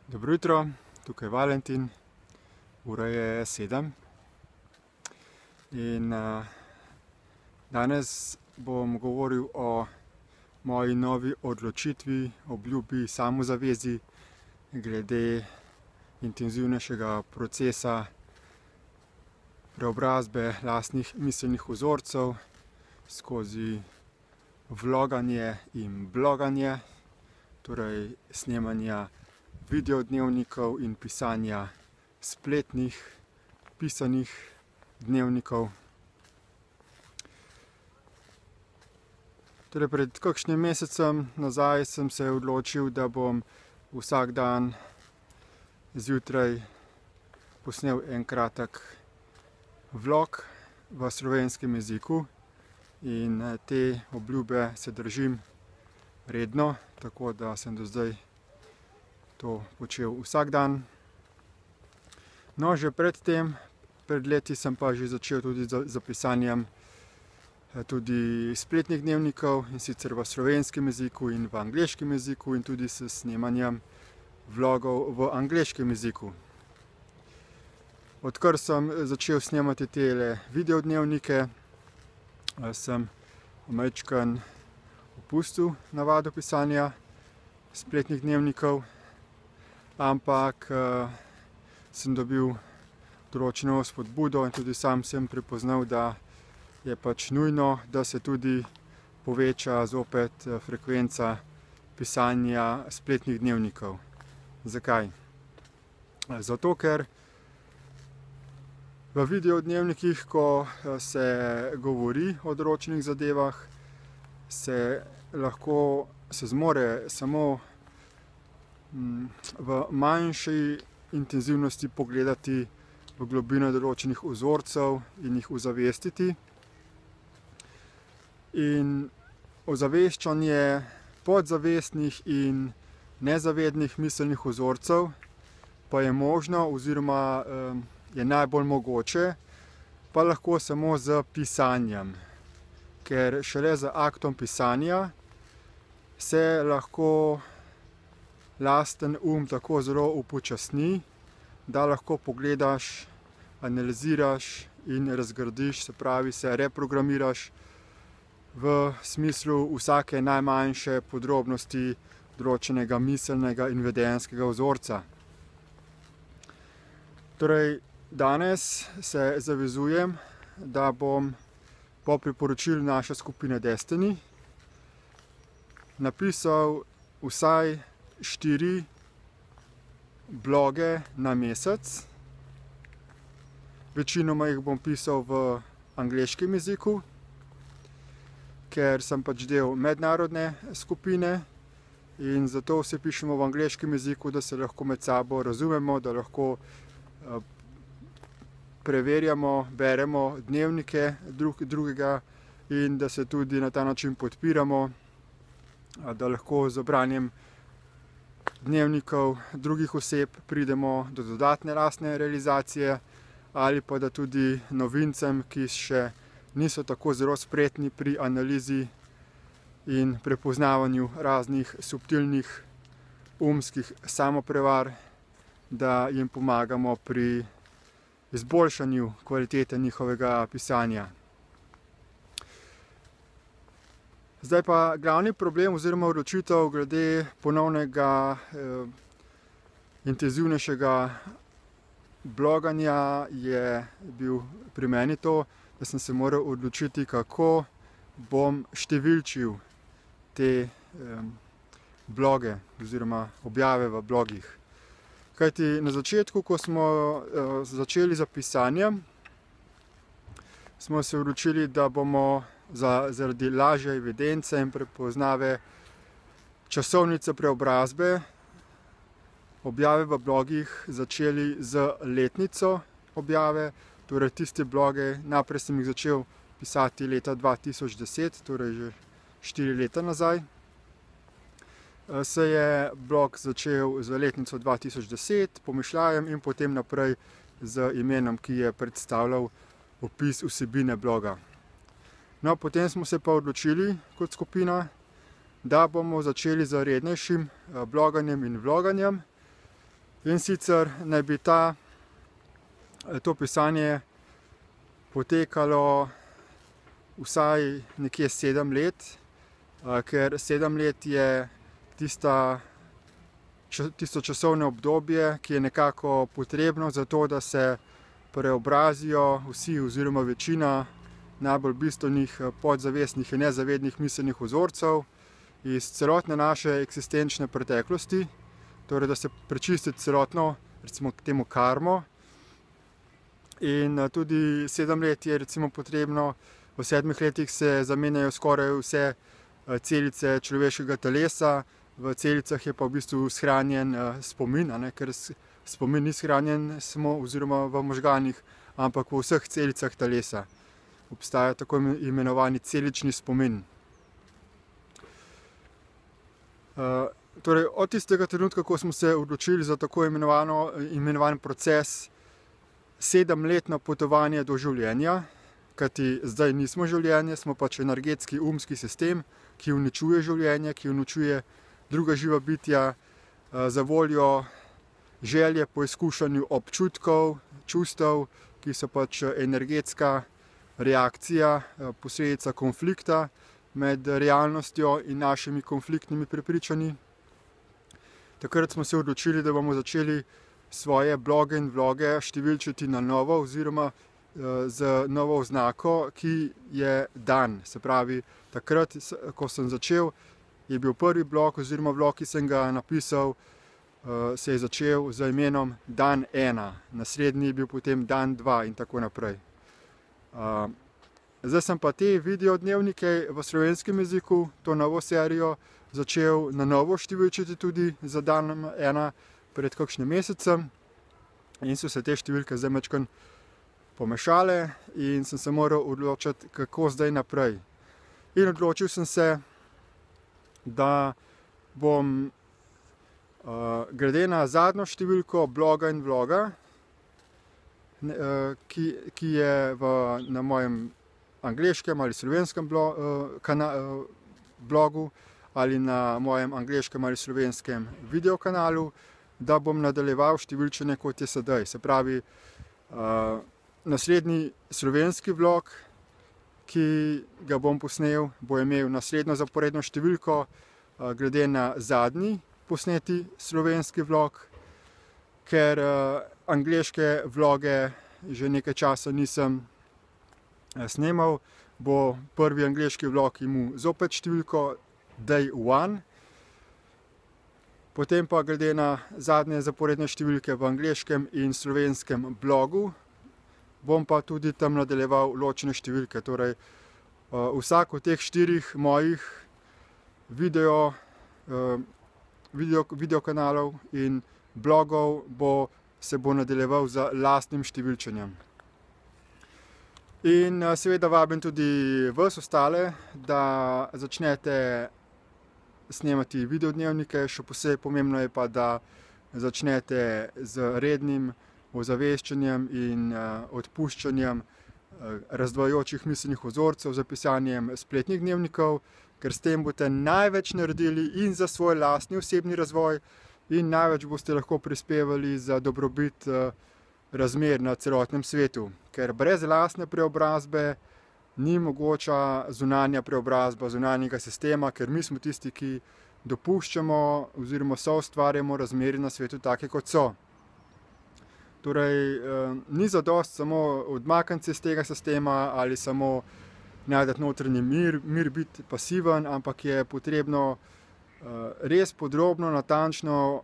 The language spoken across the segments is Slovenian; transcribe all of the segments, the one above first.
Dobro jutro, tukaj je Valentin, ura je 7 in danes bom govoril o moji novi odločitvi, obljubi, samozavezi glede intenzivnejšega procesa preobrazbe lastnih miselnih vzorcev skozi vloganje in bloganje, torej snemanja videodnevnikov in pisanja spletnih pisanih dnevnikov. Torej pred kakšnim mesecem nazaj sem se odločil, da bom vsak dan zjutraj posnel en kratek vlog v slovenskem jeziku in te obljube se držim redno, tako da sem do zdaj to počel vsak dan. No, že pred leti sem pa že začel tudi z pisanjem tudi spletnih dnevnikov, in sicer v slovenskem jeziku in v angleškem jeziku, in tudi s snemanjem vlogov v angleškem jeziku. Odkar sem začel snemati tele videodnevnike, sem majčkeno opustil navado pisanja spletnih dnevnikov, ampak sem dobil določeno spodbudo in tudi sam sem prepoznal, da je pač nujno, da se tudi poveča zopet frekvenca pisanja spletnih dnevnikov. Zakaj? Zato, ker v videodnevnikih, ko se govori o določenih zadevah, se zmore samo v manjši intenzivnosti pogledati v globino določenih vzorcev in jih ozavestiti. In ozaveščanje podzavestnih in nezavednih miselnih vzorcev pa je možno oziroma je najbolj mogoče pa lahko samo z pisanjem, ker šele z aktom pisanja se lahko lasten tako zelo upočasni, da lahko pogledaš, analiziraš in razgradiš, se pravi, se reprogramiraš v smislu vsake najmanjše podrobnosti določenega miselnega in vedenjskega vzorca. Torej, danes se zavezujem, da bom po priporočilu naše skupine Destiny napisal vsaj 4 bloge na mesec. Večinoma jih bom pisal v angleškem jeziku, ker sem pač del mednarodne skupine in zato vse pišemo v angleškem jeziku, da se lahko med sabo razumemo, da lahko preverjamo, beremo dnevnike drugega in da se tudi na ta način podpiramo, da lahko z branjem dnevnikov drugih oseb pridemo do dodatne lastne realizacije, ali pa da tudi novincem, ki še niso tako zelo spretni pri analizi in prepoznavanju raznih subtilnih umskih samoprevar, da jim pomagamo pri izboljšanju kvalitete njihovega pisanja. Zdaj pa glavni problem oziroma odločitev glede ponovnega intenzivnejšega bloganja je bil pri meni to, da sem se moral odločiti, kako bom številčil te bloge oziroma objave v blogih. Kajti na začetku, ko smo začeli z pisanjem, smo se odločili, da bomo zaradi lažje evidence in prepoznave časovnice preobrazbe objave v blogih začeli z letnico objave, torej tiste bloge, najprej sem jih začel pisati leta 2010, torej že 4 leta nazaj. Se je blog začel z letnico 2010, pomišljajem, in potem naprej z imenom, ki je predstavljal opis vsebine bloga. No, potem smo se pa odločili kot skupina, da bomo začeli z rednejšim bloganjem in vloganjem In sicer naj bi to pisanje potekalo vsaj nekje 7 let, ker 7 let je tisto časovno obdobje, ki je nekako potrebno za to, da se preobrazijo vsi oziroma večina najbolj bistvenih podzavestnih in nezavednih miselnih vzorcev iz celotne naše eksistenčne preteklosti, torej da se prečisti celotno, recimo temu karmo. In tudi 7 let je recimo potrebno, v 7 letih se zamenjajo skoraj vse celice človeškega telesa, v celicah je pa v bistvu shranjen spomin, ker spomin ni shranjen samo oziroma v možganih, ampak v vseh celicah telesa. Obstaja tako imenovani celični spomin. Torej, od tistega trenutka, ko smo se odločili za tako imenovan proces 7-letno potovanje do življenja, kajti zdaj nismo življenje, smo pač energetski umski sistem, ki uničuje življenje, ki uničuje druga živa bitja za voljo želje po izkušanju občutkov, čustev, ki so pač energetska reakcija, posledica konflikta med realnostjo in našimi konfliktnimi prepričanji. Takrat smo se odločili, da bomo začeli svoje bloge in vloge številčiti na novo oziroma z novo oznako, ki je dan. Se pravi, takrat, ko sem začel, je bil prvi blog oziroma vlog, ki sem ga napisal, se je začel z imenom dan 1, naslednji je bil potem dan 2 in tako naprej. Zdaj sem pa te videodnevnike v slovenskem jeziku, to novo serijo, začel na novo številčiti tudi za dan 1 pred kakšnim mesecem in so se te številke zdaj majčkeno pomešale in sem se moral odločiti, kako zdaj naprej. In odločil sem se, da bom glede na zadnjo številko bloga in vloga, ki je na mojem angleškem ali slovenskem blogu ali na mojem angleškem ali slovenskem videokanalu, da bom nadaljeval številčenje, kot je sedaj. Se pravi, naslednji slovenski vlog, ki ga bom posnel, bo imel naslednjo zaporedno številko glede na zadnji posneti slovenski vlog, ker angleške vloge že nekaj časa nisem snemal, bo prvi angleški vlog imel zopet številko Day 1, potem pa glede na zadnje zaporedne številke v angleškem in slovenskem blogu, bom pa tudi tam nadaljeval ločene številke. Torej, vsak od teh 4 mojih videokanalov in blogov se bo nadaljeval z lastnim številčenjem. In seveda vabim tudi vas ostale, da začnete snemati videodnevnike, še posebej pomembno je pa, da začnete z rednim ozaveščanjem in odpuščanjem razdvajajočih miselnih vzorcev, z pisanjem spletnih dnevnikov, ker s tem boste največ naredili in za svoj lastni osebni razvoj in največ boste lahko prispevali za dobrobit razmer na celotnem svetu. Ker brez lastne preobrazbe ni mogoča zunanja preobrazba zunanjega sistema, ker mi smo tisti, ki dopuščamo oziroma soustvarjamo razmere na svetu take, kot so. Torej, ni zadost samo odmakniti se iz tega sistema ali samo najti notranji mir biti pasiven, ampak je potrebno res podrobno, natančno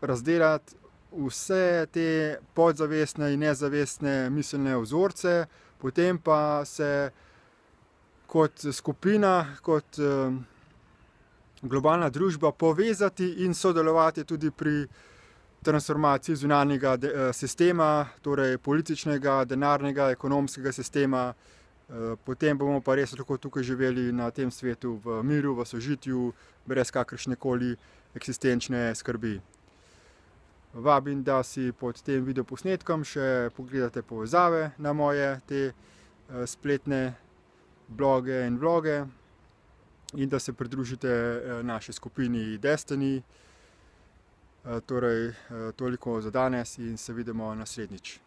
razdelati vse te podzavestne in nezavestne miselne vzorce, potem pa se kot skupina, kot globalna družba povezati in sodelovati tudi pri transformaciji zunanjega sistema, torej političnega, denarnega, ekonomskega sistema. Potem bomo pa res lahko tukaj živeli na tem svetu v miru, v sožitju, brez kakršnekoli eksistenčne skrbi. Vabim, da si pod tem videoposnetkom še pogledate povezave na moje te spletne bloge in vloge in da se pridružite naši skupini Destiny. Torej, toliko za danes in se vidimo naslednjič.